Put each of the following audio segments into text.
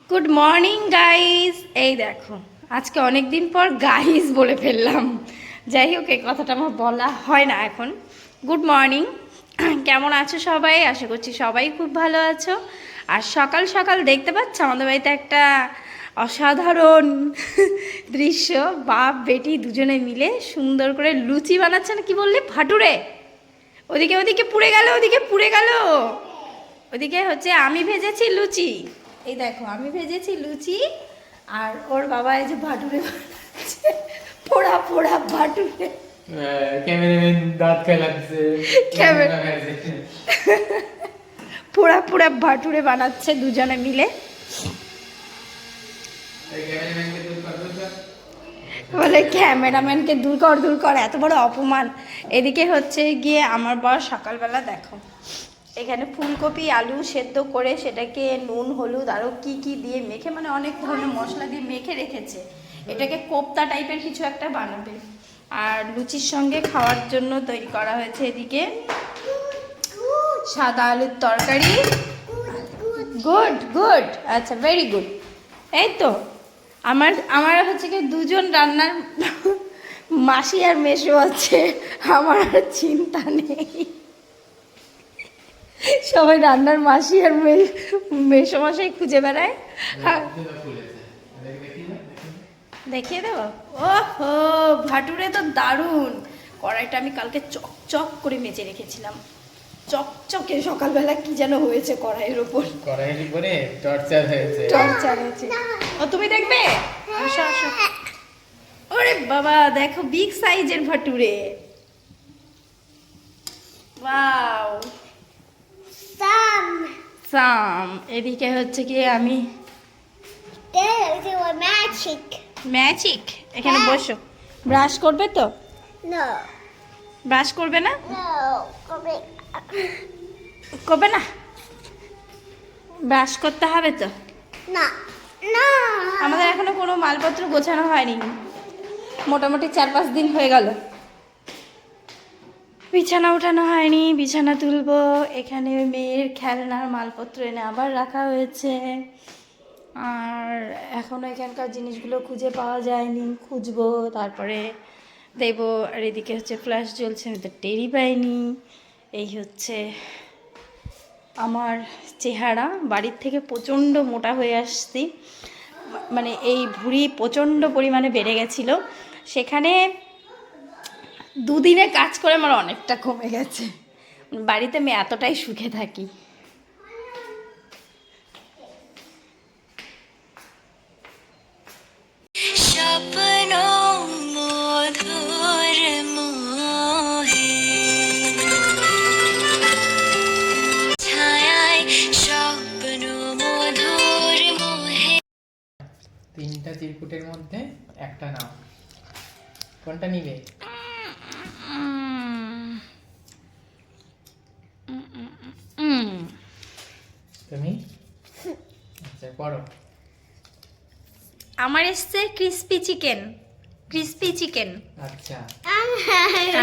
Good morning guys. এই দেখো আজকে অনেক দিন পর গাইস বলে ফেললাম। যাই হোক, এই কথাটা আমার বলা হয় না এখন। গুড মর্নিং, কেমন আছো সবাই? আশা করছি সবাই খুব ভালো আছো। আর সকাল সকাল দেখতে পাচ্ছ আমাদের বাড়িতে একটা অসাধারণ দৃশ্য। বাপ বেটি দুজনে মিলে সুন্দর করে লুচি বানাচ্ছে, না কি বললে, ভাটুরে। ওদিকে ওদিকে পুড়ে গেল, ওদিকে পুড়ে গেল। ওদিকে হচ্ছে আমি ভেজেছি লুচি। এই দেখো আমি ভেজেছি লুচি, আর ওর বাবা এই যে ভাটুরে বানাচ্ছে, পোড়া পোড়া ভাটুরে। ক্যামেরাম্যান দাঁত খেলাচ্ছে, পোড়া পোড়া ভাটুরে বানাচ্ছে দুজনে মিলে। বলে ক্যামেরাম্যানকে দূর কর, এত বড় অপমান। এদিকে হচ্ছে গিয়ে আমার বর সকালবেলা দেখো এখানে ফুলকপি আলু সেদ্ধ করে সেটাকে নুন হলুদ আরও কি কি দিয়ে মেখে, মানে অনেক ধরনের মশলা দিয়ে মেখে রেখেছে। এটাকে কোপ্তা টাইপের কিছু একটা বানাবে, আর লুচির সঙ্গে খাওয়ার জন্য তৈরি করা হয়েছে এদিকে সাদা আলুর তরকারি। গুড গুড, আচ্ছা ভেরি গুড। এই তো আমার হচ্ছে কি দুজন রান্নার মাসি আর মেসো আছে, আমার আর চিন্তা নেই। সবাই রান্নার মাসি আর মেসো মশাই খুঁজে বেড়ায়। দেখিয়ে দেবো। ওহো, ভাটুরে তো দারুণ। কড়াইটা আমি কালকে চকচক করে মেজে রেখেছিলাম, চকচকে। সকালবেলা কি যেন হয়েছে কড়াইয়ের ওপর, কড়াইয়ের উপরে টর্চার হয়েছে। ও তুমি দেখবে? আসো আসো। ওরে বাবা, দেখো বিগ সাইজের ভাটুরে। ওয়াও, সাম। এদিকে হচ্ছে কি আমি ম্যাজিক। এখানে বসো। ব্রাশ করবে তো? ব্রাশ করবে না? করবে না? ব্রাশ করতে হবে তো। আমাদের এখনো কোনো মালপত্র গোছানো হয়নি, মোটামুটি 4-5 দিন হয়ে গেল। বিছানা উঠানো হয়নি, বিছানা তুলবো। এখানে মেয়ের খেলনার মালপত্র এনে আবার রাখা হয়েছে, আর এখনও এখানকার জিনিসগুলো খুঁজে পাওয়া যায়নি, খুঁজবো তারপরে দেবো। আর এদিকে হচ্ছে ফ্ল্যাশ জ্বলছে, আমি তো টেরই পাইনি। এই হচ্ছে আমার চেহারা। বাড়ির থেকে প্রচণ্ড মোটা হয়ে আসছি, মানে এই ভুঁড়ি প্রচণ্ড পরিমাণে বেড়ে গেছিলো। সেখানে 2 দিনে কাজ করে আমার অনেকটা কমে গেছে। বাড়িতে আমি এতটাই সুখে থাকি। তিনটা চিরকুটের মধ্যে একটা নাও, কোনটা নিবে? তুমি আচ্ছা পড়ো। আমার এসছে ক্রিস্পি চিকেন। আচ্ছা,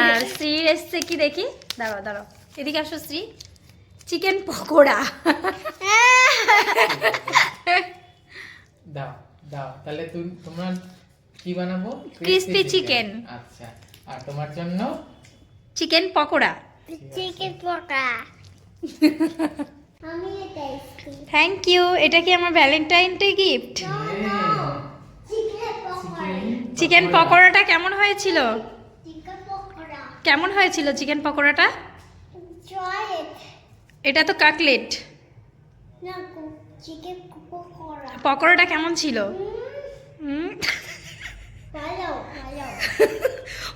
আর শ্রীর এসছে কি দেখি, দাঁড়াও এদিকে আসো শ্রী, চিকেন পকোড়া। দাও দাও, তাহলে তোমরা কি বানাবো? Crispy chicken. আচ্ছা, আর তোমার জন্য চিকেন পকোড়া। Thank you. এটা কি আমার ভ্যালেন্টাইন ডে গিফট? চিকেন পকোড়াটা কেমন হয়েছিল? চিকেন পকোড়াটা? এটা তো কাটলেট। পকোড়াটা কেমন ছিল?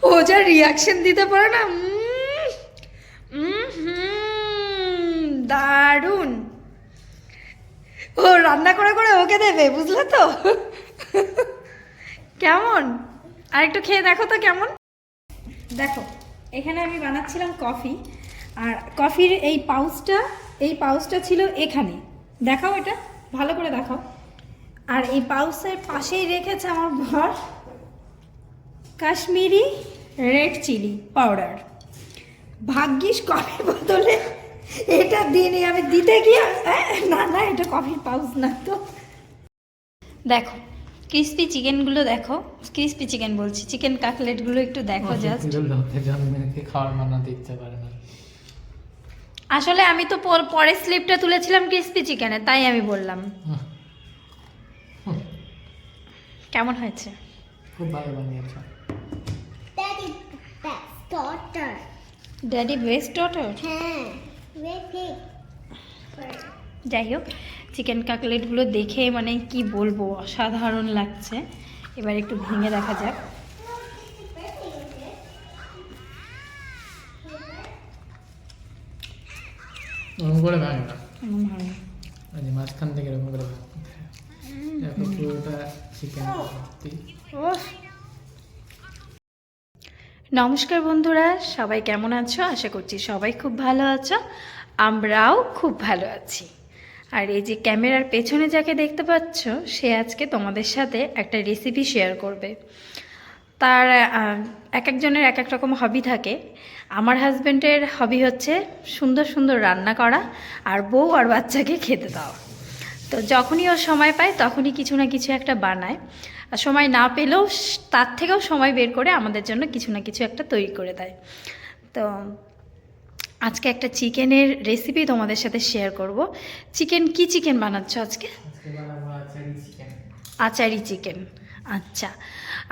ও যা রিয়াকশন দিতে পারে না, দারুণ। ও রান্না করে করে ওকে দেবে, বুঝলে তো? কেমন? আর একটু খেয়ে দেখো তো কেমন। দেখো এখানে আমি বানাচ্ছিলাম কফি, আর কফির এই পাউচটা ছিল এখানে। দেখাও, এটা ভালো করে দেখাও। আর এই পাউচের পাশেই রেখেছে আমার ঘর কাশ্মীরি রেড চিলি পাউডার। ভাগ্যিস কফির বদলে এটা দিয়ে আমি দিতে গিয়ে, না এটা কফির পাউচ না তো। দেখো ক্রিস্পি চিকেনগুলো দেখো, ক্রিস্পি চিকেন বলছি, চিকেন কাটলেটগুলো একটু দেখো জাস্ট। জন্মদিনকে খাওয়ার মানাতে ইচ্ছা করে না। আসলে আমি তো পরে স্লিপটা তুলেছিলাম ক্রিস্পি চিকেনে, তাই আমি বললাম। কেমন হয়েছে? খুব ভালো বানিয়েছো। Daddy best daughter. Daddy best daughter. হ্যাঁ, very. যাই হোক, চিকেন কাটলেটগুলো দেখে মানে কি বলবো, অসাধারণ লাগছে। এবার একটু ভেঙে দেখা যাক। এরকম করে ভাঙে না, এমন ভালো। এই যে মাঝখান থেকে এরকম করে ভাঙে। দেখো পুরোটা চিকেন। নমস্কার বন্ধুরা, সবাই কেমন আছো? আশা করছি সবাই খুব ভালো আছো, আমরাও খুব ভালো আছি। আর এই যে ক্যামেরার পেছনে যাকে দেখতে পাচ্ছ, সে আজকে তোমাদের সাথে একটা রেসিপি শেয়ার করবে। তার এক একজনের এক এক রকম হবি থাকে। আমার হাজব্যান্ডের হবি হচ্ছে সুন্দর সুন্দর রান্না করা আর বউ আর বাচ্চাকে খেতে দেওয়া। তো যখনই ও সময় পায় তখনই কিছু না কিছু একটা বানায়, আর সময় না পেলেও তার থেকেও সময় বের করে আমাদের জন্য কিছু না কিছু একটা তৈরি করে দেয়। তো আজকে একটা চিকেনের রেসিপি তোমাদের সাথে শেয়ার করব। চিকেন কি চিকেন বানাচ্ছ আজকে? আজকে বানাবো আচারি চিকেন। আচারি চিকেন, আচ্ছা।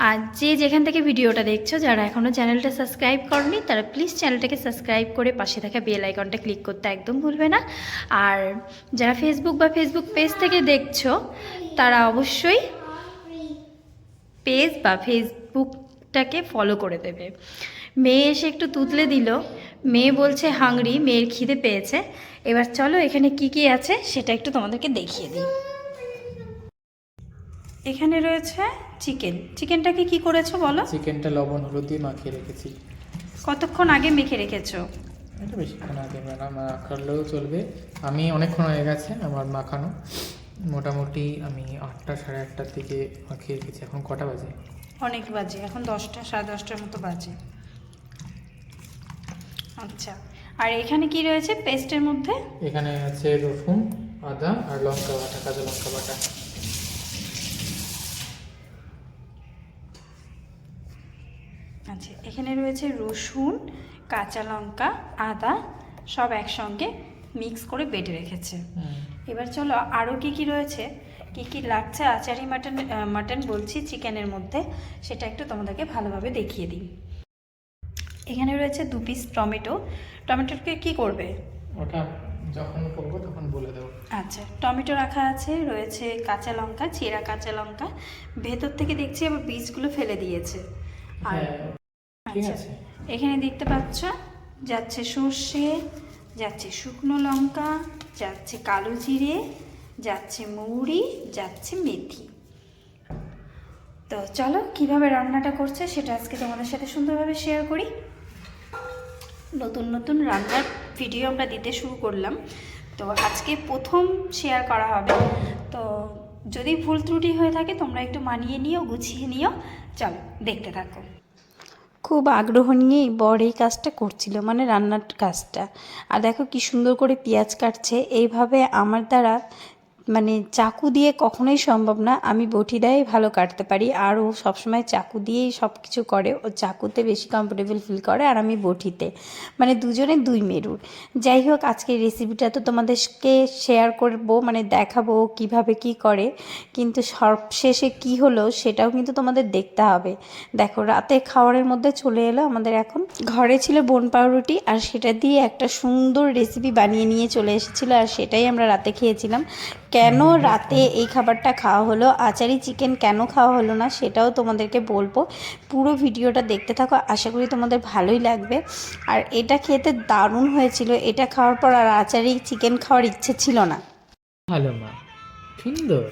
আর যে যেখান থেকে ভিডিওটা দেখছো, যারা এখনও চ্যানেলটা সাবস্ক্রাইব করনি, তারা প্লিজ চ্যানেলটাকে সাবস্ক্রাইব করে পাশে থাকা বেল আইকনটা ক্লিক করতে একদম ভুলবে না। আর যারা ফেসবুক পেজ থেকে দেখছো, তারা অবশ্যই পেজ বা ফেসবুকটাকে ফলো করে দেবে। মেয়ে এসে একটু তুতলে দিল, মেয়ে বলছে হাংরি, মেয়ের খিদে পেয়েছে। এবার চলো এখানে কি কি আছে সেটা একটু তোমাদেরকে দেখিয়ে দিই। এখানে রয়েছে চিকেন। চিকেনটাকে কি করেছো বলো? চিকেনটা লবণ হলুদ দিয়ে মাখিয়ে রেখেছি। কতক্ষণ আগে মেখে রেখেছো? এটা বেশিক্ষণ আগে মাখালেও চলবে। আমি অনেকক্ষণ হয়ে গেছে আমার মাখানো, মোটামুটি আমি 8টা সাড়ে 8টার দিকে মাখিয়ে রেখেছি। এখন কটা বাজে? অনেক বাজে, এখন 10টা সাড়ে 10টার মতো বাজে। আচ্ছা, আর এখানে কি রয়েছে পেস্টের মধ্যে? এখানে আছে রসুন, আদা আর লঙ্কা বাটা, কাঁচা লঙ্কা বাটা। আচ্ছা, এখানে রয়েছে রসুন, কাঁচা লঙ্কা, আদা সব একসঙ্গে মিক্স করে বেটে রেখেছে। এবার চলো আরও কি কি রয়েছে, কি কি লাগছে আচারি মাটন বলছি চিকেনের মধ্যে, সেটা একটু তোমাদেরকে ভালোভাবে দেখিয়ে দিই। এখানে রয়েছে 2 পিস টমেটো। টমেটোকে কি করবে? ওটা যখন করবো তখন বলে দেবো। আচ্ছা, টমেটো রাখা আছে, রয়েছে কাঁচা লঙ্কা, চেরা কাঁচা লঙ্কা, ভেতর থেকে দেখছি আবার বীজগুলো ফেলে দিয়েছে। আর ঠিক আচ্ছা, আছে। এখানে দেখতে পাচ্ছ যাচ্ছে সর্ষে, যাচ্ছে শুকনো লঙ্কা, যাচ্ছে কালো জিরে, যাচ্ছে মৌরি, যাচ্ছে মেথি। তো চলো কিভাবে রান্নাটা করছে সেটা আজকে তোমাদের সাথে সুন্দরভাবে শেয়ার করি। নতুন নতুন রান্নার ভিডিও আমরা দিতে শুরু করলাম, তো আজকে প্রথম শেয়ার করা হবে। তো যদি ভুল ত্রুটি হয়ে থাকে তোমরা একটু মানিয়ে নিও, গুছিয়ে নিও। চলো দেখতে থাকো। খুব আগ্রহ নিয়েই বর এই কাজটা করছিল, মানে রান্নার কাজটা। আর দেখো কি সুন্দর করে পেঁয়াজ কাটছে। এইভাবে আমার দ্বারা মানে চাকু দিয়ে কখনোই সম্ভব না। আমি বটি দিয়েই ভালো কাটতে পারি, আর ও সবসময় চাকু দিয়েই সব কিছু করে। ও চাকুতে বেশি কমফোর্টেবল ফিল করে, আর আমি বটিতে, মানে দুজনে দুই মেরুর। যাই হোক, আজকের রেসিপিটা তো তোমাদেরকে শেয়ার করব, মানে দেখাবো কিভাবে কি করে, কিন্তু সবশেষে কি হলো সেটাও কিন্তু তোমাদের দেখতে হবে। দেখো, রাতে খাবারের মধ্যে চলে এলো আমাদের। এখন ঘরে ছিল বোন পাউরুটি, আর সেটা দিয়ে একটা সুন্দর রেসিপি বানিয়ে নিয়ে চলে এসেছিলো, আর সেটাই আমরা রাতে খেয়েছিলাম। কেন রাতে এই খাবারটা খাওয়া হলো, আচারি চিকেন কেন খাওয়া হলো না, সেটাও তোমাদেরকে বলবো। পুরো ভিডিওটা দেখতে থাকো, আশা করি তোমাদের ভালোই লাগবে। আর এটা খেতে দারুণ হয়েছিল। এটা খাওয়ার পর আর আচারি চিকেন খাওয়ার ইচ্ছে ছিল না। ভালো মা, সুন্দর,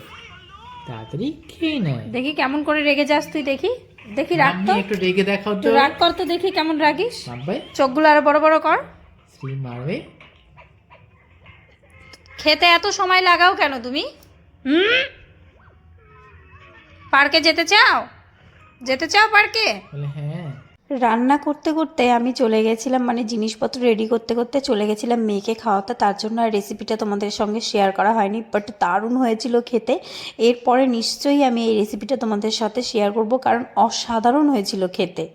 তাড়াতাড়ি খেয়ে নেয়। দেখি কেমন করে রেগে যাস তুই, দেখি দেখি রাগ তো, একটু রেগে দেখাও তো। রাগ কর তো দেখি কেমন রাগিস। মারবে, চোখগুলো আরো বড় বড় কর। শ্রী মারবে। খেতে এত সময় লাগাও কেন তুমি? পার্কে যেতে চাও? যেতে চাও পার্কে? বলে হ্যাঁ। রান্না করতে করতে আমি চলে গেছিলাম, মানে জিনিসপত্র রেডি করতে করতে চলে গেছিলাম মেয়েকে খাওয়াতে, তার জন্য আর রেসিপিটা তোমাদের সঙ্গে শেয়ার করা হয়নি, বাট দারুণ হয়েছিল খেতে। এরপরে নিশ্চয়ই আমি এই রেসিপিটা তোমাদের সাথে শেয়ার করব, কারণ অসাধারণ হয়েছিল খেতে।